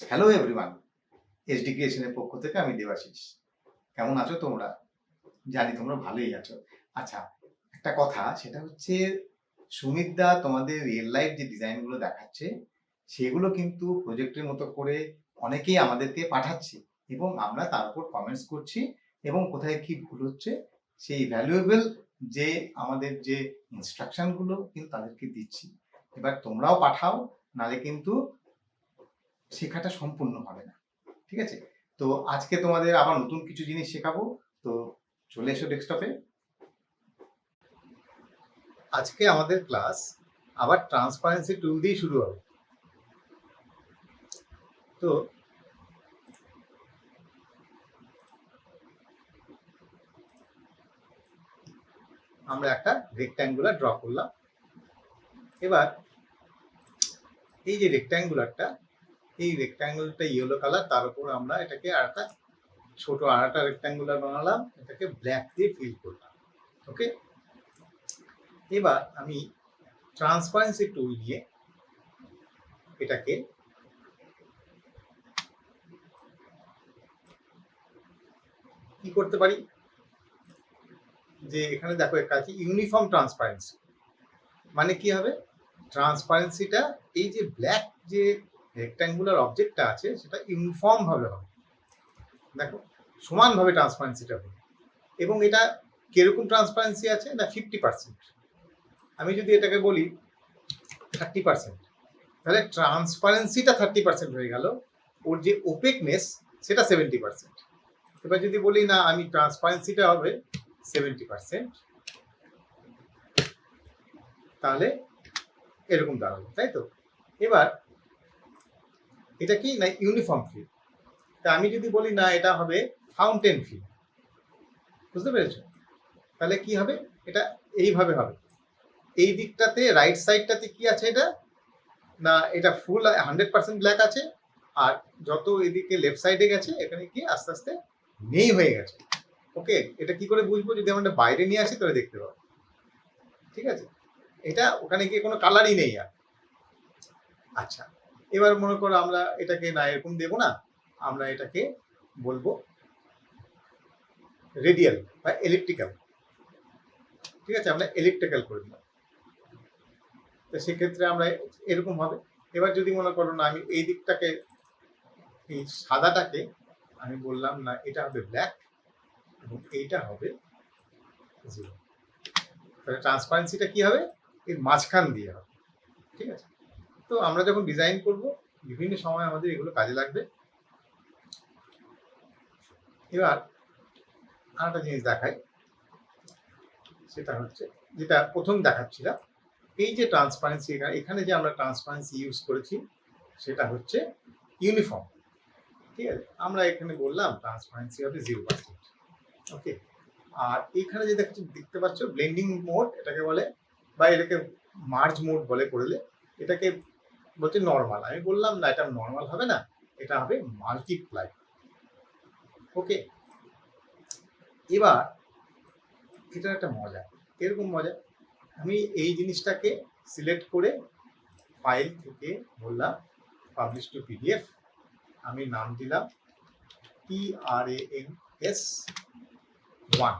Hello everyone, SD ক্রিয়েশনের পক্ষ থেকে আমি দেবাশিস। কেমন আছো তোমরা? জানি তোমরা ভালোই আছো। আচ্ছা, একটা কথা সেটা হচ্ছে সুমিতদা তোমাদের রিয়েল লাইফ যে ডিজাইনগুলো দেখাচ্ছে সেগুলো কিন্তু প্রজেক্টের মতো করে অনেকেই আমাদেরকে পাঠাচ্ছে এবং আমরা তার উপর কমেন্টস করছি এবং কোথায় কি ভুল হচ্ছে সেই ভ্যালুয়েবল যে আমাদের যে ইনস্ট্রাকশনগুলো কিন্তু তাদেরকে দিচ্ছি। এবার তোমরাও পাঠাও, নাহলে কিন্তু শেখাটা সম্পূর্ণ হবে না। ঠিক আছে? তো আজকে তোমাদের আবার নতুন কিছু জিনিস শেখাবো। তো চলে এসো ডেস্কটপে। আজকে আমাদের ক্লাস আবার ট্রান্সপারেন্সি টুল দিয়ে শুরু হবে। তো আমরা একটা রেক্ট্যাঙ্গুলার ড্র করলাম। এবার এই যে রেক্ট্যাঙ্গুলারটা, এই রেক্ট্যাঙ্গুলারটা ইয়েলো কালার, তার উপর আমরা এটাকে আরেকটা ছোট আরেকটা রেক্ট্যাঙ্গুলার বানালাম, এটাকে ব্ল্যাক দিয়ে ফিল করলাম। ওকে, এবার আমি ট্রান্সপারেন্সি টুল নিয়ে এটাকে কি করতে পারি, যে এখানে দেখো একটা আছে ইউনিফর্ম ট্রান্সপারেন্সি। মানে কি হবে, ট্রান্সপারেন্সিটা এই যে ব্ল্যাক যে রেক্ট্যাঙ্গুলার অবজেক্টটা আছে সেটা ইউনিফর্ম ভাবে হবে। দেখো সমানভাবে ট্রান্সপারেন্সিটা হবে এবং এটা কিরকম ট্রান্সপারেন্সি আছে না 50%। আমি যদি এটাকে বলি 30%, তাহলে ট্রান্সপারেন্সিটা 30% হয়ে গেল, ওর যে ওপেকনেস সেটা 70%। এবার যদি বলি না আমি ট্রান্সপারেন্সিটা হবে 70%, তাহলে এরকম দাঁড়াবে, তাই তো? এবার এটা কি না ইউনিফর্ম ফিল। তা আমি যদি বলি না এটা হবে ফাউন্টেন ফিল, বুঝতে পেরেছো? তাহলে কি হবে, এটা এইভাবে হবে। এই দিকটাতে রাইট সাইডটাতে কি আছে, এটা না এটা ফুল 100% ব্ল্যাক আছে, আর যত এদিকে লেফট সাইডে গেছে এখানে কি আস্তে আস্তে নেই হয়ে গেছে। ওকে, এটা কি করে বুঝবো, যদি আমরা বাইরে নিয়ে আসি তাহলে দেখতে পাবো। ঠিক আছে, এটা ওখানে গিয়ে কোনো কালারই নেই আর। আচ্ছা, এবার মনে করো আমরা এটাকে না এরকম দেবো না, আমরা এটাকে বলবো রেডিয়াল বা এলিপ্টিক্যাল। ঠিক আছে, আমরা এলিপ্টিক্যাল করে দিলাম। তো সেক্ষেত্রে আমরা এরকম হবে। এবার যদি মনে করো না আমি এই দিকটাকে, এই সাদাটাকে আমি বললাম না এটা হবে ব্ল্যাক এবং এইটা হবে জিরো, তাহলে ট্রান্সপারেন্সিটা কি হবে, এর মাঝখান দিয়ে হবে। ঠিক আছে, তো আমরা যখন ডিজাইন করব বিভিন্ন সময় আমাদের এগুলো কাজে লাগবে। এবার আরেকটা জিনিস দেখাই, সেটা হচ্ছে যেটা প্রথম দেখাচ্ছিলাম, এই যে ট্রান্সপারেন্সি এখানে যে আমরা ট্রান্সপারেন্সি ইউজ করেছি সেটা হচ্ছে ইউনিফর্ম। ঠিক আছে, আমরা এখানে বললাম ট্রান্সপারেন্সি হবে 0%। ওকে, আর এখানে যে দেখতে পাচ্ছ ব্লেন্ডিং মোড এটাকে বলে, বা এটাকে মার্জ মোড বলে করলে, এটাকে বলছে নর্মাল। আমি বললাম না এটা নর্মাল হবে না, এটা হবে মাল্টিপ্লাই। ওকে, এবার এটা একটা মজা, এরকম মজা, আমি এই জিনিসটাকে সিলেক্ট করে ফাইল থেকে বললাম পাবলিশ টু পিডিএফ, আমি নাম দিলাম TRANS1,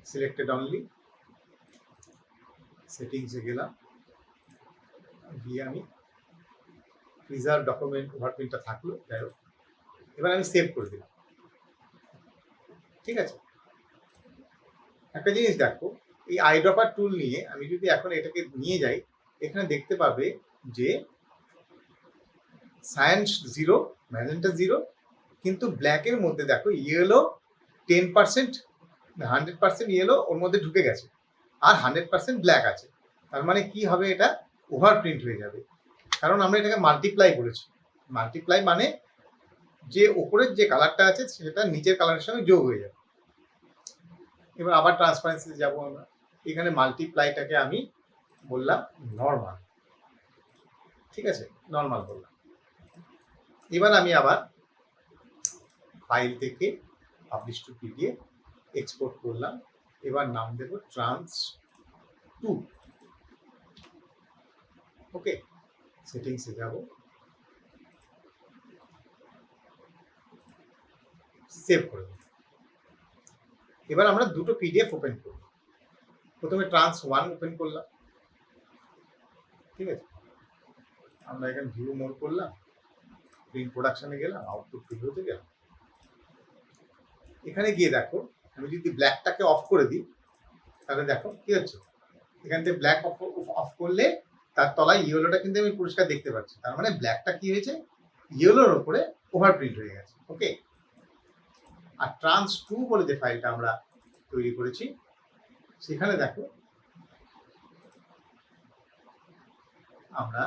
সিলেক্টেড অনলি, সেটিংসে গেলাম, গিয়ে আমি প্রিজার্ভ ডকুমেন্ট ওভারপ্রিন্টটা থাকলো, যাই হোক। এবার আমি সেভ করে দিলাম। ঠিক আছে, একটা জিনিস দেখো, এই আইড্রপার টুল নিয়ে আমি যদি এখন এটাকে নিয়ে যাই, এখানে দেখতে পাবে যে সায়েন্স 0, ম্যাজেন্টা 0, কিন্তু ব্ল্যাকের মধ্যে দেখো ইয়েলো 10%, 100% ইয়েলো ওর মধ্যে ঢুকে গেছে, আর 100% ব্ল্যাক আছে। তার মানে কি হবে, এটা ওভারপ্রিন্ট হয়ে যাবে, কারণ আমরা এটাকে মাল্টিপ্লাই করেছি। মাল্টিপ্লাই মানে যে ওপরের যে কালারটা আছে সেটা নিচের কালারের সঙ্গে যোগ হয়ে যাবে। এবার আবার ট্রান্সপারেন্সিতে যাবো আমরা, এখানে মাল্টিপ্লাইটাকে আমি বললাম নর্মাল। ঠিক আছে, নর্মাল বললাম। এবার আমি আবার ফাইল থেকে পাবলিশ টু পিডিএফ এক্সপোর্ট করলাম, এবার নাম দেব ট্রান্স2। ওকে, সেটিংসে যাব, সেভ করে দেবো। এবার আমরা দুটো পিডিএফ ওপেন করব। প্রথমে ট্রান্স 1 ওপেন করলাম, ঠিক আছে। আমরা এখানে ভিউ মোড করলাম, প্রিন্ট প্রোডাকশনে গেলাম, আউটপুট ভিডিওতে গেলাম। এখানে গিয়ে দেখো, আমি যদি ব্ল্যাকটাকে অফ করে দিই তাহলে দেখো কি হচ্ছে, এখান থেকে ব্ল্যাক অফ করলে তার তলায় ইয়েলোটা কিন্তু আমি পরিষ্কার দেখতে পাচ্ছি। তার মানে ব্ল্যাকটা কি হয়েছে, ইয়েলোর উপরে ওভারপ্রিন্ট হয়ে গেছে। ওকে, আর ট্রান্স 2 বলে যে ফাইলটা আমরা তৈরি করেছি, সেখানে দেখো আমরা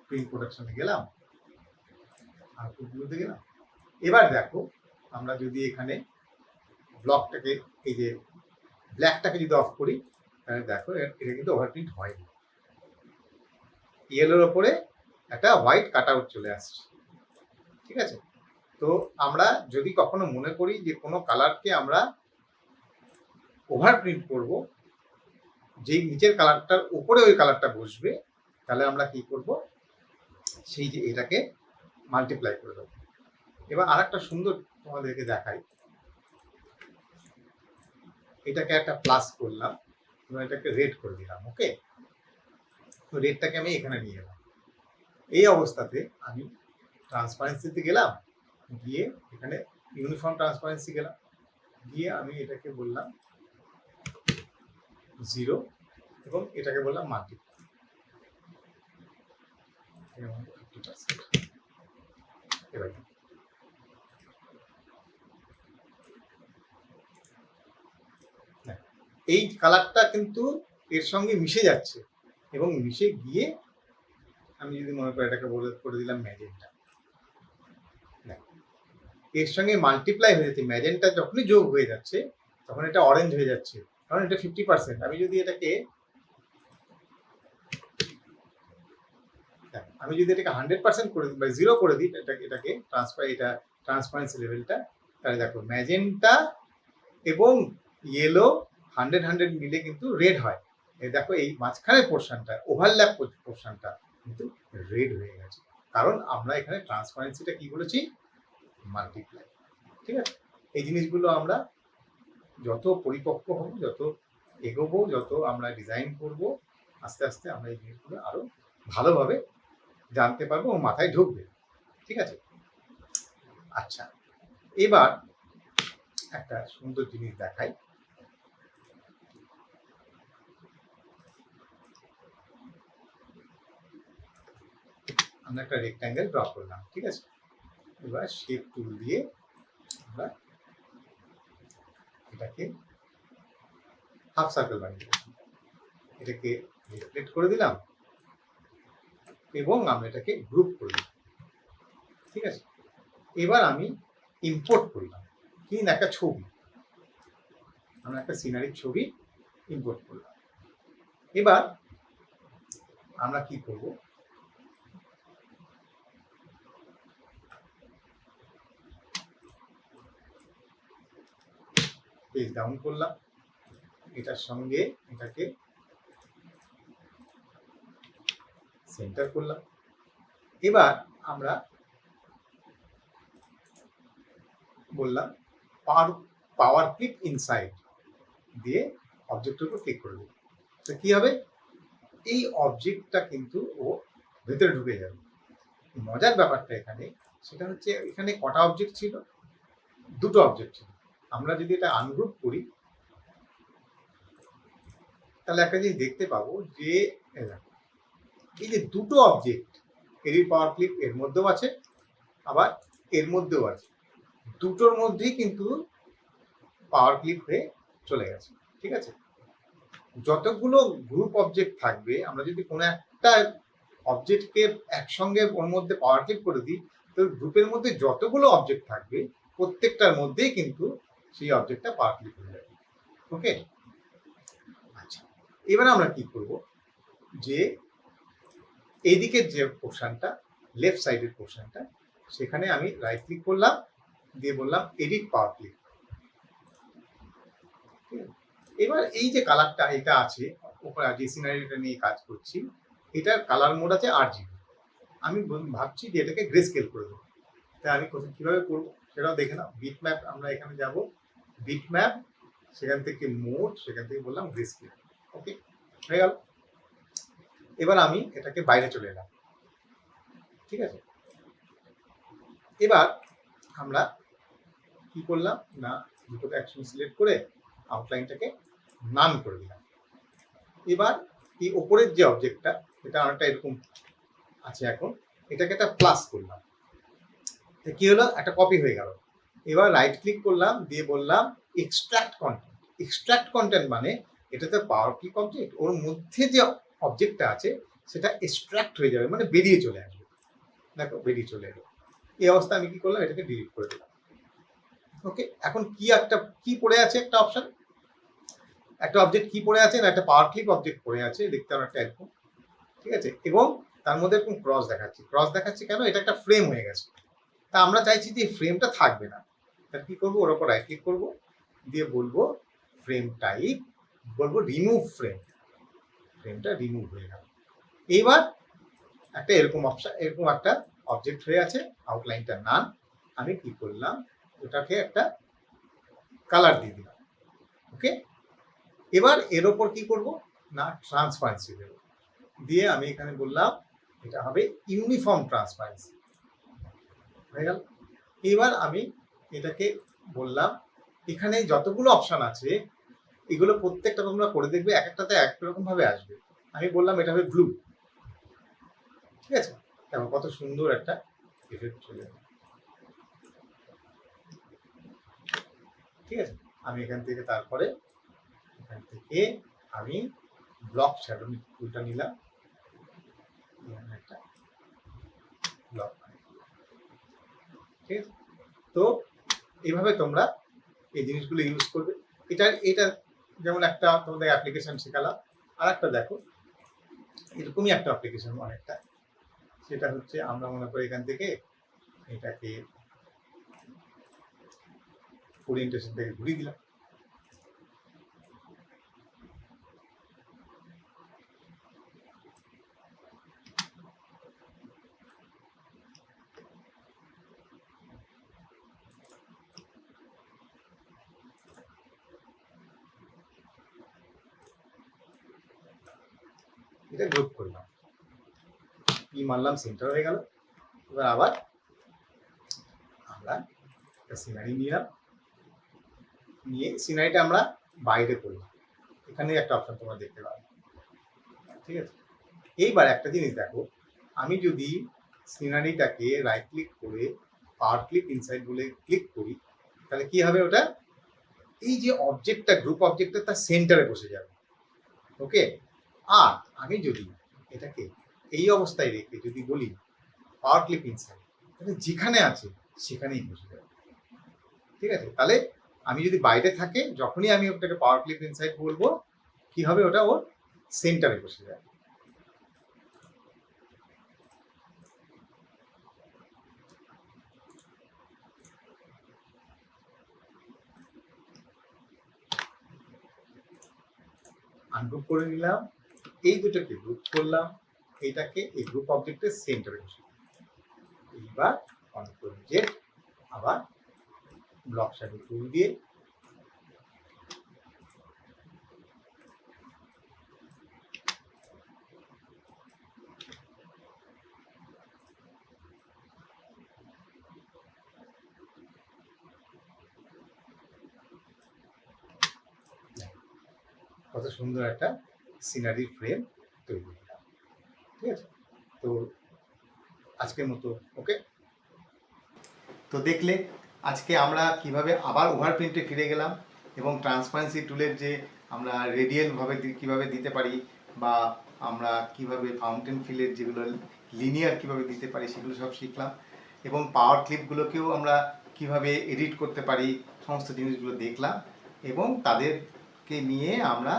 প্রিন্ট প্রোডাকশনে গেলাম, আউটপুট ভিউতে গেলাম। এবার দেখো আমরা যদি এখানে ব্লকটাকে, এই যে ব্ল্যাকটাকে যদি অফ করি তাহলে দেখো এটা কিন্তু ওভারপ্রিন্ট হয়নি, ইয়েলোর ওপরে একটা হোয়াইট কাট আউট চলে আসছে, ঠিক আছে। তো আমরা যদি কখনো মনে করি যে কোনো কালারকে আমরা ওভারপ্রিন্ট করব, যেই নিচের কালারটার উপরে ওই কালারটা বসবে, তাহলে আমরা কি করব, সেই যে এটাকে মাল্টিপ্লাই করে দেবো। এবার আর একটা সুন্দর তোমাদেরকে দেখাই, এটাকে একটা প্লাস করলাম এবং এটাকে রেড করে দিলাম। ওকে, তো রেডটাকে আমি এখানে নিয়ে এলাম। এই অবস্থাতে আমি ট্রান্সপারেন্সিতে গেলাম, গিয়ে এখানে ইউনিফর্ম ট্রান্সপারেন্সি গেলাম, গিয়ে আমি এটাকে বললাম 0 এবং এটাকে বললাম মাল্টিপ্লাই 50%। এবার এই কালারটা কিন্তু এর সঙ্গে মিশে যাচ্ছে এবং মিশে গিয়ে আমি যদি মনে করি এটাকে করে দিলাম ম্যাজেন্টা, এর সঙ্গে মাল্টিপ্লাই হয়ে যাচ্ছে। ম্যাজেন্টা যখনই যোগ হয়ে যাচ্ছে তখন এটা অরেঞ্জ হয়ে যাচ্ছে, কারণ এটা 50%। আমি যদি এটাকে 100% করে দিই বা 0 করে দিই, এটাকে এটা ট্রান্সপারেন্সি লেভেলটা, তাহলে দেখো ম্যাজেন্টা এবং ইয়েলো 100 মিলে কিন্তু রেড হয়। এই দেখো এই মাঝখানের পোর্শনটা, ওভারল্যাপ পোর্শনটা কিন্তু রেড হয়ে গেছে, কারণ আমরা এখানে ট্রান্সপারেন্সিটা কি বলেছি, মাল্টিপ্লাই। ঠিক আছে, এই জিনিসগুলো আমরা যত পরিপক্ক হব, যত এগোবো, যত আমরা ডিজাইন করব, আস্তে আস্তে আমরা এই জিনিসগুলো আরো ভালোভাবে জানতে পারবো ও মাথায় ঢুকবে। ঠিক আছে, আচ্ছা এবার একটা সুন্দর জিনিস দেখাই। আমরা একটা রেক্ট্যাঙ্গেল ড্র করলাম, ঠিক আছে। এবার শেপ টুল দিয়ে আমরা এটাকে হাফ সার্কেল বানিয়ে দিলাম, এটাকে রিফ্লেক্ট করে দিলাম এবং আমরা এটাকে গ্রুপ করে দিলাম। ঠিক আছে, এবার আমি ইম্পোর্ট করলাম কি না, একটা ছবি, আমরা একটা সিনারির ছবি ইম্পোর্ট করলাম। এবার আমরা কি করব, পেজ ডাউন করলাম, এটার সঙ্গে এটাকে সেন্টার করলাম। এবার আমরা বললাম পাওয়ার ক্লিক ইনসাইড দিয়ে অবজেক্টের উপর ক্লিক করে দেব। তো কি হবে, এই অবজেক্টটা কিন্তু ও ভেতরে ঢুকে যাবে। মজার ব্যাপারটা এখানে সেটা হচ্ছে, এখানে কটা অবজেক্ট ছিল, দুটো অবজেক্ট ছিল। আমরা যদি এটা আনগ্রুপ করি তাহলে একটা জিনিস দেখতে পাবো যে এই যে দুটো অবজেক্ট, এডিট পাওয়ার ক্লিক এর মধ্যেও আছে, আবার এর মধ্যেও আছে, দুটোর মধ্যেই কিন্তু পাওয়ার ক্লিক হয়ে চলে গেছে। ঠিক আছে, যতগুলো গ্রুপ অবজেক্ট থাকবে, আমরা যদি কোনো একটা অবজেক্টকে একসঙ্গে ওর মধ্যে পাওয়ার ক্লিক করে দিই, তো গ্রুপের মধ্যে যতগুলো অবজেক্ট থাকবে প্রত্যেকটার মধ্যেই কিন্তু সেই অবজেক্টটা পাওয়ার ক্লিক হয়ে যাবে। ওকে, আচ্ছা এবার আমরা কি করব, যে এইদিকের যে পোর্শনটা, লেফট সাইডের পোর্শনটা, সেখানে আমি রাইট ক্লিক করলাম, দিয়ে বললাম এডিট পাওয়ার ক্লিক। এবার এই যে কালারটা এটা আছে, যে সিনারিটা নিয়ে কাজ করছি, এটার কালার মোড আছে RGB। আমি ভাবছি যে এটাকে গ্রে স্কেল করে দেবো। তাই আমি কিভাবে করবো, সেটাও দেখে নাও। বিট ম্যাপ আমরা এখানে যাব, বিট ম্যাপ, সেখান থেকে মোড, সেখান থেকে বললাম গ্রেস্কেল। ওকে, হয়ে গেল। এবার আমি এটাকে বাইরে চলে এলাম, ঠিক আছে। এবার আমরা কি করলাম না, দুটোকে একসঙ্গে সিলেক্ট করে আউটলাইনটাকে নান করে দিলাম। এবার এই ওপরের যে অবজেক্টটা, এটা অনেকটা এরকম আছে, এখন এটাকে একটা প্লাস করলাম, কি হলো, একটা কপি হয়ে গেল। এবার রাইট ক্লিক করলাম, দিয়ে বললাম এক্সট্রাক্ট কন্টেন্ট। এক্সট্রাক্ট কন্টেন্ট মানে এটাতে পাওয়ার ক্লিক অবজেক্ট, ওর মধ্যে যে অবজেক্টটা আছে সেটা এক্সট্রাক্ট হয়ে যাবে, মানে বেরিয়ে চলে আসবে। দেখো বেরিয়ে চলে এলো। এই অবস্থা আমি কি করলাম, এটাকে ডিলিট করে দিলাম। ওকে, এখন কি পড়ে আছে, একটা অপশন, একটা অবজেক্ট কি পড়ে আছে না, একটা পাওয়ার ক্লিক অবজেক্ট পড়ে আছে, দেখতে অনেকটা এরকম, ঠিক আছে। এবং তার মধ্যে এরকম ক্রস দেখাচ্ছে কেন, এটা একটা ফ্রেম হয়ে গেছে। তা আমরা চাইছি যে ফ্রেমটা থাকবে না, তা কি করবো, ওর উপর রাইট ক্লিক করবো, দিয়ে বলবো ফ্রেম টাইপ, বলবো রিমুভ ফ্রেম, ফ্রেমটা রিমুভ হয়ে গেল। এইবার একটা এরকম অপশন, এরকম একটা অবজেক্ট হয়ে আছে, আউটলাইনটা নান। আমি কি করলাম, ওটাকে একটা কালার দিয়ে দিলাম। ওকে, এবার এর ওপর কি করব না, ট্রান্সপারেন্সি দেব, দিয়ে আমি এখানে বললাম এটা হবে ইউনিফর্ম ট্রান্সপারেন্সি, হয়ে গেল। এবার আমি এটাকে বললাম, এখানে যতগুলো অপশন আছে এগুলো প্রত্যেকটা তোমরা করে দেখবে, এক একটাতে এক রকম ভাবে আসবে। আমি বললাম এটা হবে ব্লু, ঠিক আছে। দেখো কত সুন্দর একটা এফেক্ট চলে যাবে, ঠিক আছে। আমি এখান থেকে তারপরে এখান থেকে আমি ব্লক শ্যাডো টুলটা নিলাম, একটা ব্লক, ঠিক আছে। তো এইভাবে তোমরা এই জিনিসগুলো ইউজ করবে। এটা যেমন একটা তোমাদের অ্যাপ্লিকেশন শেখালাম, আর একটা দেখো এরকমই একটা অ্যাপ্লিকেশন অনেকটা, সেটা হচ্ছে আমরা মনে করি এখান থেকে এটাকে ওরিয়েন্টেশন থেকে ঘুরিয়ে দিলাম, এটা গ্রুপ করলাম, কি মারলাম, সেন্টার হয়ে গেল। এবার আবার আমরা একটা সিনারি নিলাম, নিয়ে সিনারিটা আমরা বাইরে করলাম, এখানে একটা অপশন তোমরা দেখতে পাবে, ঠিক আছে। এইবার একটা জিনিস দেখো, আমি যদি সিনারিটাকে রাইট ক্লিক করে পাওয়ার ক্লিক ইনসাইড বলে ক্লিক করি, তাহলে কি হবে, ওটা এই যে অবজেক্টটা, গ্রুপ অবজেক্টটা তার সেন্টারে বসে যাবে। ওকে, আর আমি যদি এটাকে এই অবস্থায় রেখে যদি বলি পাওয়ার ক্লিক ইনসাইড, তাহলে যেখানে আছে সেখানেই বসে যাবে, ঠিক আছে। তাহলে আমি যদি বাইরে থাকে, যখনই আমি ওটাকে পাওয়ার ক্লিক ইনসাইড বলবো, কি হবে, ওটা ওর সেন্টারে বসে যাবে। আনগ্রুপ করে নিলাম, এই দুটোকে গ্রুপ করলাম, এইটাকে এই গ্রুপ অবজেক্টের সেন্টারে বসে। এইবার কন্ট্রোল জেড, আবার ব্লক শ্যাডো টুল দিয়ে কত সুন্দর একটা সিনারির ফ্রেম তৈরি করলাম, ঠিক আছে। তো আজকের মতো ওকে। তো দেখলে আজকে আমরা কিভাবে আবার ওভারপ্রিন্টে ফিরে গেলাম, এবং ট্রান্সপারেন্সি টুলের যে আমরা রেডিয়ালভাবে কীভাবে দিতে পারি, বা আমরা কিভাবে ফাউন্টেন ফিলের যেগুলো লিনিয়ার কিভাবে দিতে পারি সেগুলো সব শিখলাম, এবং পাওয়ার ক্লিপগুলোকেও আমরা কিভাবে এডিট করতে পারি সমস্ত জিনিসগুলো দেখলাম, এবং তাদেরকে নিয়ে আমরা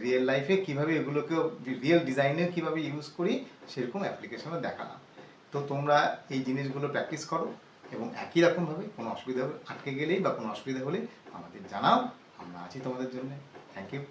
রিয়েল লাইফে কীভাবে এগুলোকেও রিয়েল ডিজাইনের কীভাবে ইউজ করি সেরকম অ্যাপ্লিকেশনও দেখালাম। তো তোমরা এই জিনিসগুলো প্র্যাকটিস করো, এবং একই রকমভাবে কোনো অসুবিধা আটকে গেলেই বা কোনো অসুবিধা হলে আমাদের জানাও, আমরা আছি তোমাদের জন্য। Thank you.